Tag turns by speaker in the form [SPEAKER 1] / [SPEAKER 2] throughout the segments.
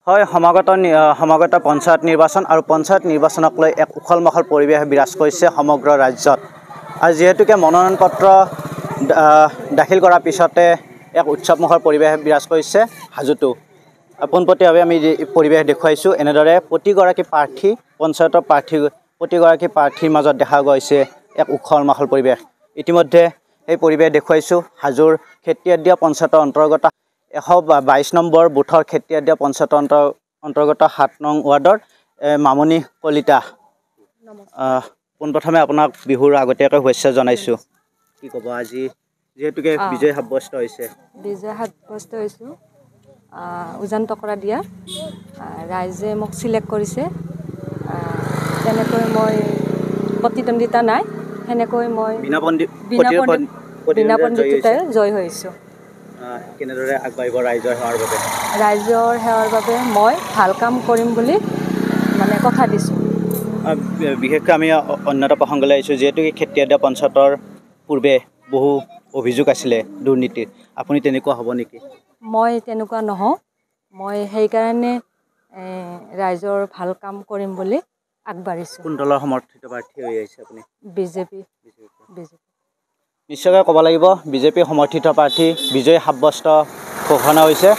[SPEAKER 1] হয় সমাগত পঞ্চায়ত নিৰ্বাচন আৰু পঞ্চায়ত নিৰ্বাচনক লৈ এক উখল মাখল পৰিৱেশ বিৰাজ কৰিছে সমগ্ৰ ৰাজ্যত। আৰু যেহেতুকে মনোনয়ন পত্ৰ দাখিল কৰাৰ পিছতে এক উৎসৱমুখৰ পৰিৱেশ বিৰাজ কৰিছে হাজোতো। পোনপটীয়াভাৱে আমি পৰিৱেশ দেখুৱাইছোঁ। এনেদৰে প্ৰতিগৰাকী প্ৰাৰ্থী পঞ্চায়তৰ প্ৰতিগৰাকী প্ৰাৰ্থীৰ মাজত দেখা গৈছে এক উখল মাখল পৰিৱেশ। ইতিমধ্যে এই পৰিৱেশ দেখুৱাইছোঁ হাজোৰ খেতিয়াদিয়া পঞ্চায়তৰ অন্তৰ্গত 122 নম্বৰ বুথৰ খেতিয়াদিয়া পঞ্চায়তৰ অন্তৰ্গত 7 নং ৱাৰ্ডৰ মামনি কলিতা। পোনপ্ৰথমে আপোনাক বিহুৰ আগতীয়াকৈ শুভেচ্ছা জনাইছোঁ। কি ক'ব আজি যেহেতুকে বিজয় সাব্যস্ত হৈছে?
[SPEAKER 2] বিজয় সাব্যস্ত হৈছোঁ উজান টকৰা দিয়া ৰাইজে মোক চিলেক্ট কৰিছে। তেনেকৈ মই প্ৰতিদ্বন্দ্বিতা নাই, সেনেকৈ মই বিনা পণ্ডিততাৰে জয় হৈছোঁ।
[SPEAKER 1] কেনেদৰে আগবাঢ়িব ৰাইজৰ সেৱাৰ বাবে?
[SPEAKER 2] ৰাইজৰ সেৱাৰ বাবে মই ভাল কাম কৰিম বুলি মানে কথা দিছোঁ।
[SPEAKER 1] বিশেষকৈ আমি অন্য এটা প্ৰসংগলৈ আহিছোঁ। যিহেতু খেতিয়াদিয়া পঞ্চায়তৰ পূৰ্বে বহু অভিযোগ আছিলে দুৰ্নীতিৰ, আপুনি তেনেকুৱা হ'ব নেকি?
[SPEAKER 2] মই তেনেকুৱা নহওঁ। মই সেইকাৰণে ৰাইজৰ ভাল কাম কৰিম বুলি আগবাঢ়িছোঁ।
[SPEAKER 1] কোন দলৰ সমৰ্থিত প্ৰাৰ্থী হৈ আহিছে আপুনি?
[SPEAKER 2] বিজেপি।
[SPEAKER 1] নিশ্চয়কৈ ক'ব লাগিব বিজেপি সমৰ্থিত প্ৰাৰ্থী বিজয় সাব্যস্ত ঘোষণা হৈছে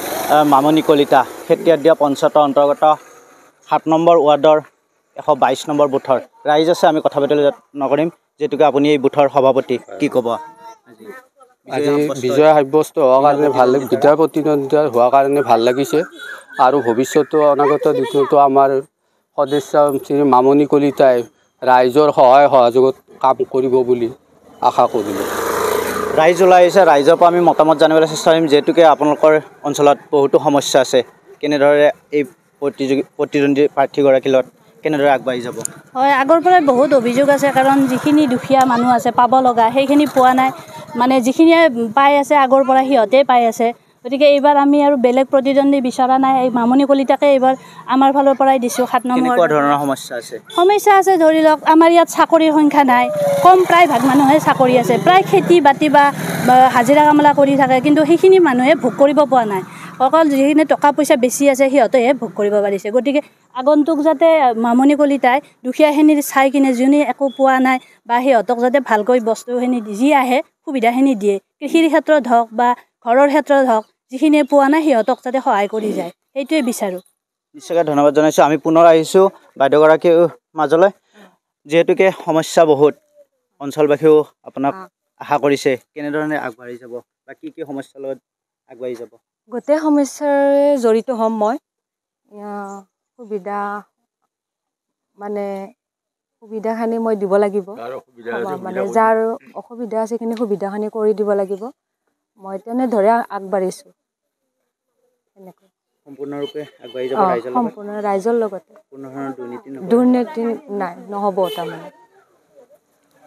[SPEAKER 1] মামনি কলিতা। খেতিয়াদিয়া পঞ্চায়তৰ অন্তৰ্গত 7 নম্বৰ ৱাৰ্ডৰ 122 নম্বৰ বুথৰ ৰাইজ আছে। আমি কথা পাতিবলৈ যত্ন কৰিম। যিহেতুকে আপুনি এই বুথৰ সভাপতি, কি ক'ব?
[SPEAKER 3] আজি বিজয় সাব্যস্ত হোৱাৰ কাৰণে ভাল লাগিছে, বিদ্যাৰ প্ৰতিদ্বন্দ্বিতা হোৱাৰ কাৰণে ভাল লাগিছে। আৰু ভৱিষ্যতো অনাগত দিনতো আমাৰ সদস্য শ্ৰী মামনি কলিতাই ৰাইজৰ সহায় সহযোগত কাম কৰিব বুলি আশা কৰিলোঁ।
[SPEAKER 1] ৰাইজ ওলাই আহিছে, ৰাইজৰ পৰা আমি মতামত জানিবলৈ চেষ্টা কৰিম। যিহেতুকে আপোনালোকৰ অঞ্চলত বহুতো সমস্যা আছে, কেনেদৰে এই প্ৰতিদ্বন্দ্বী প্ৰাৰ্থীগৰাকীৰ লগত কেনেদৰে আগবাঢ়ি যাব?
[SPEAKER 4] হয়, আগৰ পৰাই বহুত অভিযোগ আছে। কাৰণ যিখিনি দুখীয়া মানুহ আছে পাব লগা সেইখিনি পোৱা নাই। মানে যিখিনিয়ে পাই আছে আগৰ পৰা সিহঁতেই পাই আছে। গতিকে এইবাৰ আমি আৰু বেলেগ প্ৰতিদ্বন্দ্বী বিচৰা নাই। এই মামনি কলিতাকে এইবাৰ আমাৰ ফালৰ পৰাই দিছোঁ। 7 নম্বৰ।
[SPEAKER 1] কেনেকুৱা ধৰণৰ সমস্যা আছে?
[SPEAKER 4] সমস্যা আছে ধৰি লওক, আমাৰ ইয়াত চাকৰিৰ সংখ্যা নাই, কম প্ৰায়ভাগ মানুহে চাকৰি আছে। প্ৰায় খেতি বাতি বা হাজিৰা কামলা কৰি থাকে, কিন্তু সেইখিনি মানুহে ভোগ কৰিব পৰা নাই। অকল যিখিনি টকা পইচা বেছি আছে সিহঁতেহে ভোগ কৰিব পাৰিছে। গতিকে আগন্তুক যাতে মামনি কলিতাই দুখীয়াখিনিৰ চাই কিনে যোনে একো পোৱা নাই বা সিহঁতক যাতে ভালকৈ বস্তুখিনি যি আহে সুবিধাখিনি দিয়ে। কৃষিৰ ক্ষেত্ৰত হওক বা ঘৰৰ ক্ষেত্ৰত হওক, যিখিনিয়ে পোৱা নাই সিহঁতক যাতে সহায় কৰি যায়, সেইটোৱে বিচাৰোঁ।
[SPEAKER 1] নিশ্চয়কৈ ধন্যবাদ জনাইছোঁ। আমি পুনৰ আহিছোঁ বাইদেউগৰাকীৰ মাজলৈ। যিহেতুকে সমস্যা বহুত, অঞ্চলবাসীও আপোনাক আশা কৰিছে, কেনেধৰণে আগবাঢ়ি যাব বা কি কি সমস্যাৰ লগত আগবাঢ়ি যাব?
[SPEAKER 2] গোটেই সমস্যাৰে জড়িত হ'ম মই। সুবিধাখিনি মই দিব লাগিব। মানে যাৰ অসুবিধা আছে সেইখিনি সুবিধাখিনি কৰি দিব লাগিব। মই তেনেদৰে আগবাঢ়িছোঁ। সেনেকৈ
[SPEAKER 1] সম্পূৰ্ণৰূপে আগবাঢ়ি যাব ৰাইজৰ লগত?
[SPEAKER 2] সম্পূৰ্ণ ৰাইজৰ লগতে।
[SPEAKER 1] কোনো ধৰণৰ
[SPEAKER 2] দুৰ্নীতি নাই, নহ'ব তাৰমানে।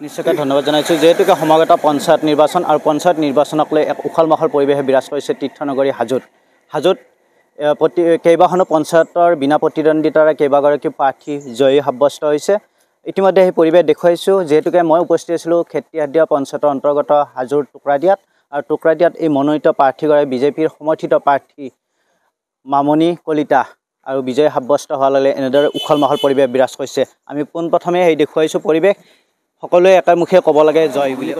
[SPEAKER 1] নিশ্চয়কৈ ধন্যবাদ জনাইছোঁ। যিহেতুকে সমাগত পঞ্চায়ত নিৰ্বাচন আৰু পঞ্চায়ত নিৰ্বাচনক লৈ এক উখল মাখল পৰিৱেশে বিৰাজ কৰিছে তীৰ্থনগৰী হাজোত কেইবাখনো পঞ্চায়তৰ বিনা প্ৰতিদ্বন্দ্বিতাৰে কেইবাগৰাকী প্ৰাৰ্থী জয়ী সাব্যস্ত হৈছে। ইতিমধ্যে সেই পৰিৱেশ দেখুৱাইছোঁ। যিহেতুকে মই উপস্থিত আছিলোঁ খেতিয়াদিয়া পঞ্চায়তৰ অন্তৰ্গত হাজোৰ টুকুৰাদিয়াত। আৰু টুকুৰাদিয়াত এই মনোনীত প্ৰাৰ্থীগৰাকী বিজেপিৰ সমৰ্থিত প্ৰাৰ্থী মামনি কলিতা আৰু বিজয় সাব্যস্ত হোৱাৰ লগে এনেদৰে উখল মাখল পৰিৱেশ বিৰাজ কৰিছে। আমি পোনপ্ৰথমে সেই দেখুৱাইছোঁ পৰিৱেশ। সকলোৱে একেমুখে ক'ব লাগে জয় বুলি।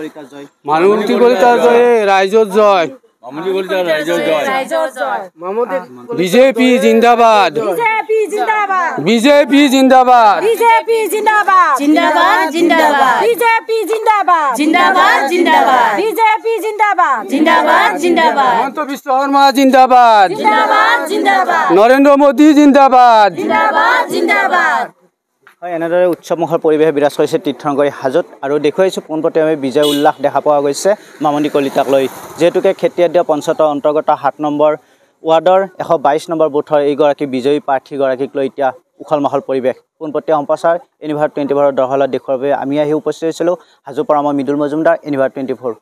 [SPEAKER 3] মামনি কলিতাৰ জয়, ৰাইজৰ জয়। বিজেপি জিন্দাবাদ, বিজেপি জিন্দাবাদ,
[SPEAKER 4] বিজেপি জিন্দাবাদ, জিন্দাবাদ জিন্দাবাদ, বিজেপি জিন্দাবাদ, জিন্দাবাদ জিন্দাবাদ, বিজেপি জিন্দাবাদ, জিন্দাবাদ জিন্দাবাদ,
[SPEAKER 3] হিমন্ত বিশ্ব শৰ্মা জিন্দাবাদ,
[SPEAKER 4] জিন্দাবাদ জিন্দাবাদ,
[SPEAKER 3] নৰেন্দ্ৰ মোদী জিন্দাবাদ,
[SPEAKER 4] জিন্দাবাদ জিন্দাবাদ।
[SPEAKER 1] হয়, এনেদৰে উৎসৱমুখৰ পৰিৱেশে বিৰাজ কৰিছে তীৰ্থনগৰী হাজোত। আৰু দেখুৱাইছোঁ পোনপ্ৰথমে বিজয় উল্লাস দেখা পোৱা গৈছে মামনি কলিতাক লৈ। যিহেতুকে খেতিয়াদিয়া পঞ্চায়তৰ অন্তৰ্গত 7 নম্বৰ ৱাৰ্ডৰ 122 নম্বৰ বুথৰ এইগৰাকী বিজয়ী প্ৰাৰ্থীগৰাকীক লৈ এতিয়া উখল মাখল পৰিৱেশ। পোনপটীয়া সম্প্ৰচাৰ এনিভাৰ 24 দৰ্শালত দেখুৱাৰ বাবে আমি আহি উপস্থিত হৈছিলোঁ হাজোৰ পৰা মই মৃদুল মজুমদাৰ, এনিভাৰ 24।